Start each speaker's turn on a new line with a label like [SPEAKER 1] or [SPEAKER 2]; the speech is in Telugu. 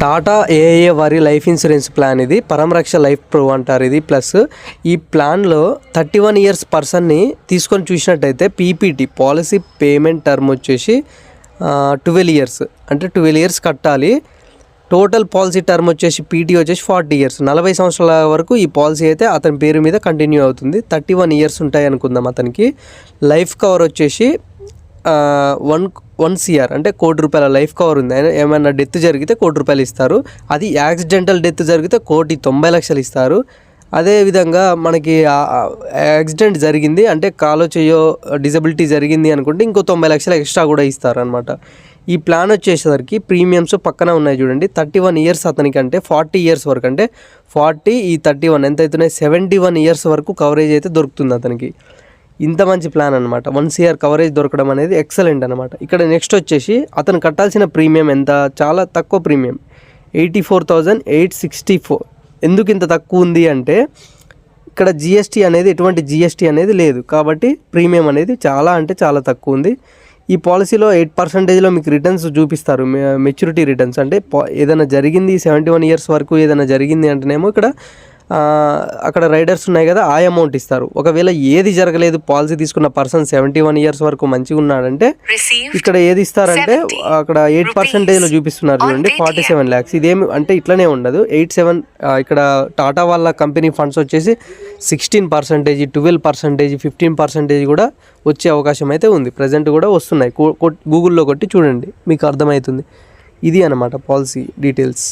[SPEAKER 1] టాటా ఏఏ వారి లైఫ్ ఇన్సూరెన్స్ ప్లాన్ ఇది. పరమరక్ష లైఫ్ ప్రో అంటారు ఇది. ప్లస్ ఈ ప్లాన్లో 31 ఇయర్స్ పర్సన్ని తీసుకొని చూసినట్టయితే పీపీటీ పాలసీ పేమెంట్ టర్మ్ వచ్చేసి 12 ఇయర్స్, అంటే 12 ఇయర్స్ కట్టాలి. టోటల్ పాలసీ టర్మ్ వచ్చేసి పీటీ వచ్చేసి 40 ఇయర్స్, 40 సంవత్సరాల వరకు ఈ పాలసీ అయితే అతని పేరు మీద కంటిన్యూ అవుతుంది. 31 ఇయర్స్ ఉంటాయి అనుకుందాం అతనికి. లైఫ్ కవర్ వచ్చేసి 1 CR అంటే ₹1,00,00,000 లైఫ్ కవర్ ఉంది. ఏమైనా డెత్ జరిగితే ₹1,00,00,000 ఇస్తారు. అది యాక్సిడెంటల్ డెత్ జరిగితే ₹1,90,00,000 ఇస్తారు. అదేవిధంగా మనకి యాక్సిడెంట్ జరిగింది అంటే కాలో చెయ్యో డిజబిలిటీ జరిగింది అనుకుంటే ఇంకో ₹90,00,000 ఎక్స్ట్రా కూడా ఇస్తారు అనమాట. ఈ ప్లాన్ వచ్చేసరికి ప్రీమియమ్స్ పక్కన ఉన్నాయి చూడండి. 31 ఇయర్స్ అతనికి అంటే 40 ఇయర్స్ వరకు, అంటే 40 ఈ 31 ఎంత అవుతున్నాయి, 71 ఇయర్స్ వరకు కవరేజ్ అయితే దొరుకుతుంది అతనికి. ఇంత మంచి ప్లాన్ అనమాట. 1 CR కవరేజ్ దొరకడం అనేది ఎక్సలెంట్ అనమాట. ఇక్కడ నెక్స్ట్ వచ్చేసి అతను కట్టాల్సిన ప్రీమియం ఎంత, చాలా తక్కువ ప్రీమియం, 84,864. ఎందుకు ఇంత తక్కువ ఉంది అంటే ఇక్కడ జిఎస్టీ అనేది, ఎటువంటి జిఎస్టీ అనేది లేదు కాబట్టి ప్రీమియం అనేది చాలా అంటే చాలా తక్కువ ఉంది. ఈ పాలసీలో 8%లో మీకు రిటర్న్స్ చూపిస్తారు, మెచ్యూరిటీ రిటర్న్స్. అంటే ఏదైనా జరిగింది 71 ఇయర్స్ వరకు ఏదైనా జరిగింది అంటేనేమో ఇక్కడ అక్కడ రైడర్స్ ఉన్నాయి కదా, ఆ అమౌంట్ ఇస్తారు. ఒకవేళ ఏది జరగలేదు, పాలసీ తీసుకున్న పర్సన్ 71 ఇయర్స్ వరకు మంచిగా ఉన్నాడంటే ఇక్కడ ఏది ఇస్తారంటే అక్కడ 8%లో చూపిస్తున్నారు చూడండి, 47 lakhs. ఇదేమి అంటే ఇట్లనే ఉండదు. 87 ఇక్కడ టాటా వాళ్ళ కంపెనీ ఫండ్స్ వచ్చేసి 16%, 12%, 15% కూడా వచ్చే అవకాశం అయితే ఉంది. ప్రజెంట్ కూడా వస్తున్నాయి. గూగుల్లో కొట్టి చూడండి మీకు అర్థమవుతుంది. ఇది అన్నమాట పాలసీ డీటెయిల్స్.